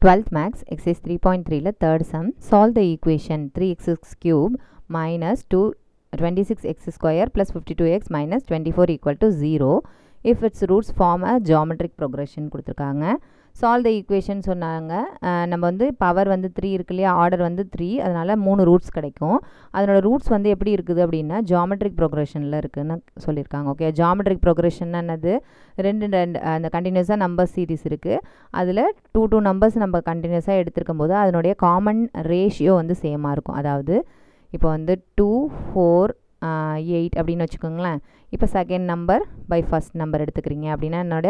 12th max exercise 3.3 la third sum solve the equation 3x cube minus 26x square plus 52x minus 24 equal to 0 if its roots form a geometric progression கொடுத்திருக்காங்க. solve the equation சொன்னாங்க. நம்ம வந்து power வந்து 3 இருக்கு இல்லையா, order வந்து 3, அதனால 3 roots கிடைக்கும். அதனோட ரூட்ஸ் வந்து எப்படி இருக்குது அப்படின்னா ஜியோமெட்ரிக் ப்ரோக்ரஷனில் இருக்குன்னு சொல்லியிருக்காங்க. ஓகே, ஜியோமெட்ரிக் ப்ரோக்ரஷன் என்னது, ரெண்டு அந்த கண்டினியூஸாக நம்பர் சீரிஸ் இருக்குது. அதில் டூ நம்பர்ஸ் நம்ம கண்டினியூஸாக எடுத்திருக்கும் போது அதனுடைய காமன் ரேஷியோ வந்து சேமாக இருக்கும். அதாவது இப்போ வந்து 2, 4, 8 அப்படின்னு வச்சுக்கோங்களேன். இப்போ second number by first number எடுத்துக்கிறீங்க அப்படின்னா என்னோட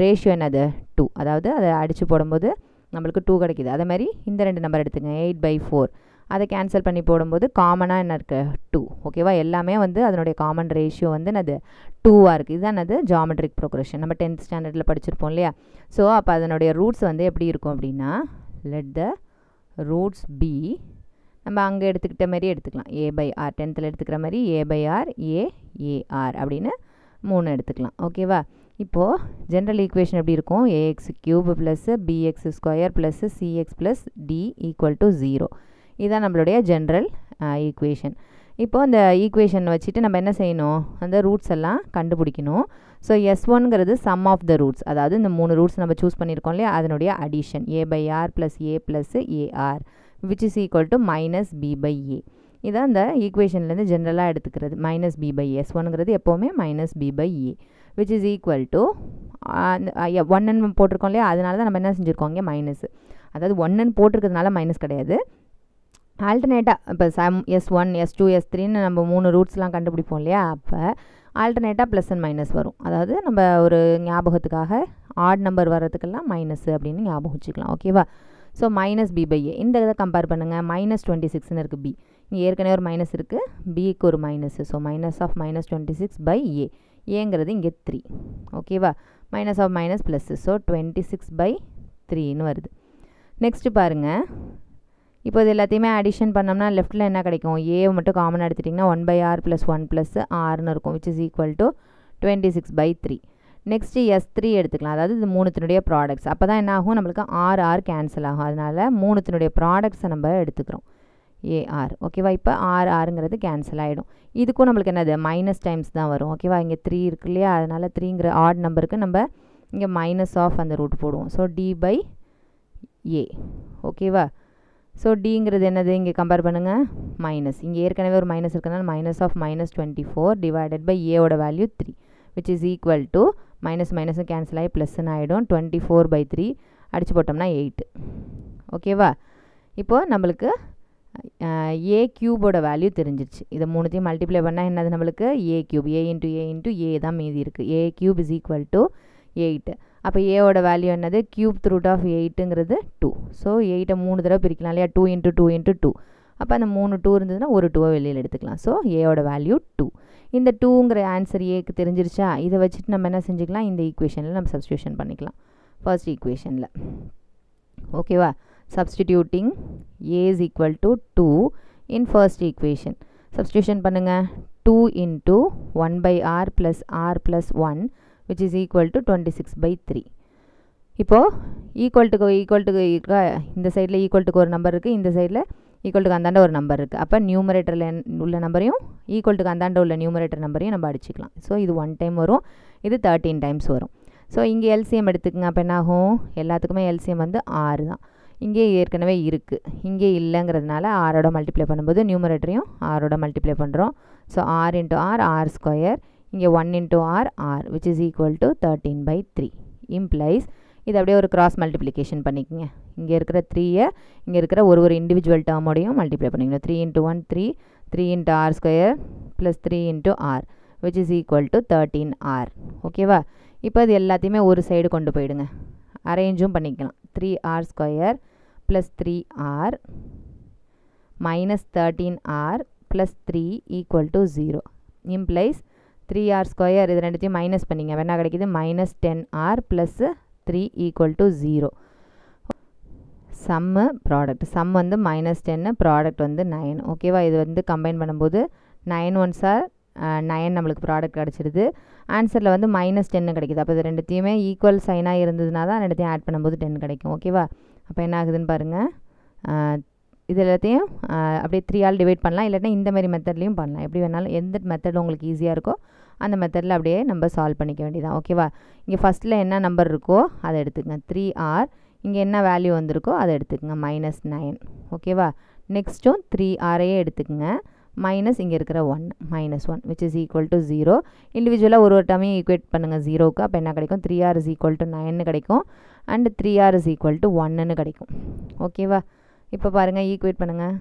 ரேஷியோ என்னது 2. அதாவது அதை அடித்து போடும்போது நம்மளுக்கு 2 கிடைக்கிது. அதே மாதிரி இந்த ரெண்டு நம்பர் எடுத்துங்க, 8/4. அதை கேன்சல் பண்ணி போடும்போது காமனாக என்ன இருக்குது 2. ஓகேவா, எல்லாமே வந்து அதனுடைய காமன் ரேஷியோ வந்து என்னது 2ஆக இருக்குது. இதுதான் என்னது ஜியோமெட்ரிக் ப்ரோக்ரஷன். நம்ம 10th ஸ்டாண்டர்டில் படிச்சிருப்போம் இல்லையா. ஸோ அப்போ அதனுடைய ரூட்ஸ் வந்து எப்படி இருக்கும் அப்படின்னா லெட் த ரூட்ஸ் பி, நம்ம அங்கே எடுத்துக்கிட்ட மாதிரி எடுத்துக்கலாம், a/r. 10th எடுத்துக்கிற மாதிரி a/r a/r அப்படின்னு 3 எடுத்துக்கலாம். ஓகேவா, இப்போது ஜென்ரல் ஈக்குவேஷன் எப்படி இருக்கும், ax cube plus bx square plus cx plus d equal to 0. இதுதான் நம்மளுடைய ஜென்ரல் ஈக்குவேஷன். இப்போது அந்த ஈக்குவேஷன் வச்சுட்டு நம்ம என்ன செய்யணும், அந்த ரூட்ஸ் எல்லாம் கண்டுபிடிக்கணும். ஸோ S1ங்கிறது சம் ஆஃப் த ரூட்ஸ், அதாவது இந்த 3 ரூட்ஸ் நம்ம சூஸ் பண்ணியிருக்கோம் இல்லையா, அதனுடைய addition a/r plus a plus ar which is equal to minus b/a. இதான் இந்த ஈக்குவேஷன்லேருந்து ஜென்ரலாக எடுத்துக்கிறது. மைனஸ் b/a, S1ங்கிறது எப்போவுமே minus b/a which is equal to 1 போட்டிருக்கோம் இல்லையா, அதனால தான் நம்ம என்ன செஞ்சுருக்கோம் இங்கே மைனஸ். அதாவது 1 போட்டிருக்கிறதுனால மைனஸ் கிடையாது, ஆல்டர்னேட்டாக இப்போ S1 S2 S3ன்னு நம்ம 3 ரூட்ஸ்லாம் கண்டுபிடிப்போம் இல்லையா, அப்போ ஆல்டர்னேட்டாக ப்ளஸ் அண்ட் மைனஸ் வரும். அதாவது நம்ம ஒரு ஞாபகத்துக்காக ஆட் நம்பர் வர்றதுக்கெல்லாம் மைனஸ் அப்படின்னு ஞாபகம் வச்சுக்கலாம். ஓகேவா, ஸோ மைனஸ் b/a. இந்த இதை கம்பேர் பண்ணுங்கள், மைனஸ் 26ன்னு இருக்குது b. இங்கே ஏற்கனவே ஒரு மைனஸ் இருக்குது, பிக்கு ஒரு minus. So minus of minus 26/a, ஏங்கிறது இங்கே 3. ஓகேவா, minus of minus plus, so 26/3ன்னு வருது. நெக்ஸ்ட்டு பாருங்கள், இப்போ இது எல்லாத்தையுமே அடிஷன் பண்ணோம்னா லெஃப்ட்டில் என்ன கிடைக்கும், ஏ மட்டும் காமனாக எடுத்துட்டிங்கன்னா 1/r ப்ளஸ் 1 ப்ளஸ் ஆர்னு இருக்கும், which is equal to 26/3. Next S3 எடுத்துக்கலாம், அதாவது இது மூணுத்தினுடைய ப்ராடக்ட்ஸ். அப்போ தான் என்ன ஆகும், நம்மளுக்கு R கேன்சல் ஆகும். அதனால் மூணுத்தினுடைய ப்ராடக்ட்ஸை நம்ம எடுத்துக்கிறோம், AR. ஓகேவா, இப்போ RRங்கிறது கேன்சல் ஆகிடும். இதுக்கும் நம்மளுக்கு என்னது மைனஸ் டைம்ஸ் தான் வரும். ஓகேவா, இங்கே 3 இருக்கு இல்லையா, அதனால் 3ங்கிற ஆட் நம்பருக்கு நம்ம இங்கே மைனஸ் ஆஃப் அந்த ரூட் போடுவோம். So D/A. ஓகேவா, ஸோ டிங்கிறது என்னது, இங்கே கம்பேர் பண்ணுங்கள் மைனஸ். இங்கே ஏற்கனவே ஒரு மைனஸ் இருக்கிறதுனால minus of minus 24 divided by ஏவோட value 3 which is equal to minus மைனஸும் கேன்சல் ஆகி ப்ளஸ்ன்னு ஆகிடும். 24/3 அடித்து போட்டோம்னா 8. ஓகேவா, இப்போது நம்மளுக்கு ஏ க்யூபோட வேல்யூ தெரிஞ்சிருச்சு. இதை மூணுத்தையும் மல்டிப்ளை பண்ணால் என்னது நம்மளுக்கு a cube, a into a தான் மீதி இருக்குது. a cube is equal to 8. அப்போ ஏவோட வேல்யூ என்னது, க்யூப் ரூட் ஆஃப் 8ங்கிறது 2. ஸோ 8ஐ 3 தடவை பிரிக்கலாம் இல்லையா, 2 × 2 × 2. அப்போ அந்த 3 2 இருந்ததுன்னா ஒரு 2 வெளியில் எடுத்துக்கலாம். ஸோ ஏவோட வேல்யூ 2. இந்த 2ங்கிற ஆன்சர் ஏக்கு தெரிஞ்சிருச்சா, இதை வச்சுட்டு நம்ம என்ன செஞ்சுக்கலாம், இந்த ஈக்குவேஷனில் நம்ம சப்ஸ்டியூஷன் பண்ணிக்கலாம் ஃபர்ஸ்ட் ஈக்குவேஷனில். ஓகேவா, substituting a is equal to 2 in first equation. Substitution பண்ணுங்கள், 2 into 1/r plus r plus 1 which is equal to 26/3. இப்போது ஈக்குவல் டு இந்த சைடில் ஈக்குவல் டுக்கு ஒரு நம்பர் இருக்குது, இந்த சைடில் ஈக்குவல் டுக்கு அந்தாண்ட ஒரு நம்பர் இருக்குது. அப்போ நியூமரேட்டரில் உள்ள நம்பரையும் ஈக்குவல் டுக்கு அந்தாண்ட உள்ள நியூமரேட்டர் நம்பரையும் நம்ம அடிச்சிக்கலாம். ஸோ இது 1 டைம் வரும், இது 13 டைம்ஸ் வரும். ஸோ இங்கே எல்சிஎம் எடுத்துக்கங்க. அப்போ என்ன ஆகும், எல்லாத்துக்குமே எல்சிஎம் வந்து 6 தான். இங்கே ஏற்கனவே இருக்குது, இங்கே இல்லைங்கிறதுனால ஆரோட மல்டிப்ளை பண்ணும்போது நியூமரேட்டரையும் ஆரோட மல்டிப்ளை பண்ணுறோம். So r × r r square, இங்கே 1 × r r which is equal to 13/3 implies. இது அப்படியே ஒரு கிராஸ் மல்டிப்ளிகேஷன் பண்ணிக்கோங்க. இங்கே இருக்கிற 3ஐ இங்கே இருக்கிற ஒரு இண்டிவிஜுவல் டேர்மோடையும் மல்டிப்ளை பண்ணிக்கணும். 3 × 1 3, 3 × r square plus 3 × r which is equal to 13r. ஓகேவா, இப்போ இது எல்லாத்தையுமே ஒரு சைடு கொண்டு போயிடுங்க, அரேஞ்சும் பண்ணிக்கலாம். 3r square plus 3r minus 13r plus 3 equal to 0 implies 3r square. இது ரெண்டுத்தையும் மைனஸ் பண்ணிங்க, என்ன கிடைக்கிது, minus 10r plus 3 equal to 0. Sum product, sum வந்து -10, ப்ராடக்ட் வந்து 9. ஓகேவா, இது வந்து கம்பைன் பண்ணும்போது 9 1s are 9 நம்மளுக்கு ப்ராடக்ட் கிடச்சிருது. ஆன்சரில் வந்து -10 கிடைக்குது. அப்போ இது ரெண்டுத்தையுமே ஈக்குவல் சைனாக இருந்ததுனா தான் ரெண்டுத்தையும் ஆட் பண்ணும்போது 10 கிடைக்கும். ஓகேவா? அப்போ என்ன ஆகுதுன்னு பாருங்கள். இது எல்லாத்தையும் அப்படியே 3ஆல் டிவைட் பண்ணலாம். இல்லாட்டினா இந்த மாதிரி மெத்தட்லேயும் பண்ணலாம். எப்படி வேணாலும் எந்த மெத்தட் உங்களுக்கு ஈஸியாக இருக்கோ அந்த மெத்தடில் அப்படியே நம்ம சால்வ் பண்ணிக்க வேண்டியதான். ஓகேவா? இங்கே ஃபஸ்ட்டில் என்ன நம்பர் இருக்கோ அதை எடுத்துக்கங்க. 3r. இங்கே என்ன வேல்யூ வந்திருக்கோ அதை எடுத்துக்கங்க. -9. ஓகேவா? நெக்ஸ்ட்டும் 3rஐயே எடுத்துக்கங்க. மைனஸ் இங்கே இருக்கிற 1 -1 which is equal to 0. இண்டிவிஜுவலாக ஒரு டேர்மையும் ஈக்குவேட் பண்ணுங்கள் 0க்கு. அப்போ என்ன கிடைக்கும்? 3r is equal to 9 கிடைக்கும். And 3r is equal to 1 கிடைக்கும். ஓகேவா? இப்போ பாருங்கள், ஈக்குவேட் பண்ணுங்கள்.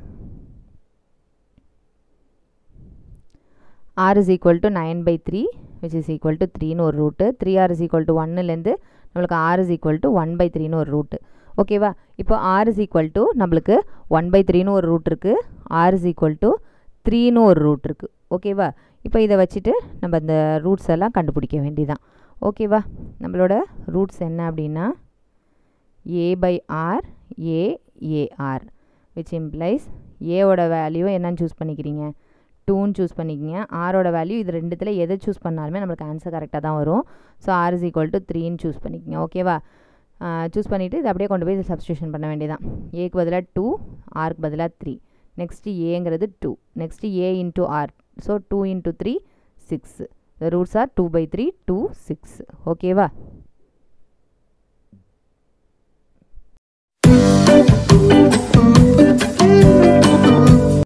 r is equal to 9/3 which is equal to 3ன்னு ஒரு root. 3r is equal to 1லேருந்து நம்மளுக்கு r is equal to 1/3ன்னு ஒரு ரூட்டு. ஓகேவா? இப்போ r is equal to நம்மளுக்கு 1/3ன்னு ஒரு ரூட் இருக்குது. r is equal to 3ன்னு ஒரு ரூட் இருக்குது. ஓகேவா? இப்போ இதை வச்சுட்டு நம்ம இந்த ரூட்ஸ் எல்லாம் கண்டுபிடிக்க வேண்டியதான். ஓகேவா? நம்மளோட ரூட்ஸ் என்ன அப்படின்னா a/r a which implies ஏவோட வேல்யூ என்னன்னு சூஸ் பண்ணிக்கிறீங்க? 2ன்னு சூஸ் பண்ணிக்கிங்க. ஆரோட வேல்யூ இது ரெண்டுத்தில் எதை சூஸ் பண்ணாலுமே நம்மளுக்கு ஆன்சர் கரெக்டாக தான் வரும். So r is equal to 3ன்னு சூஸ் பண்ணிக்கிங்க. ஓகேவா? சூஸ் பண்ணிவிட்டு இதை அப்படியே கொண்டு போய் சப்ஸ்டியூஷன் பண்ண வேண்டியதான். ஏக்கு பதிலாக 2, ஆருக்கு பதிலாக 3. நெக்ஸ்ட்டு ஏங்கிறது 2. Next a into r. So 2 into 3 6. The roots are 2/3 2 6. ஓகேவா?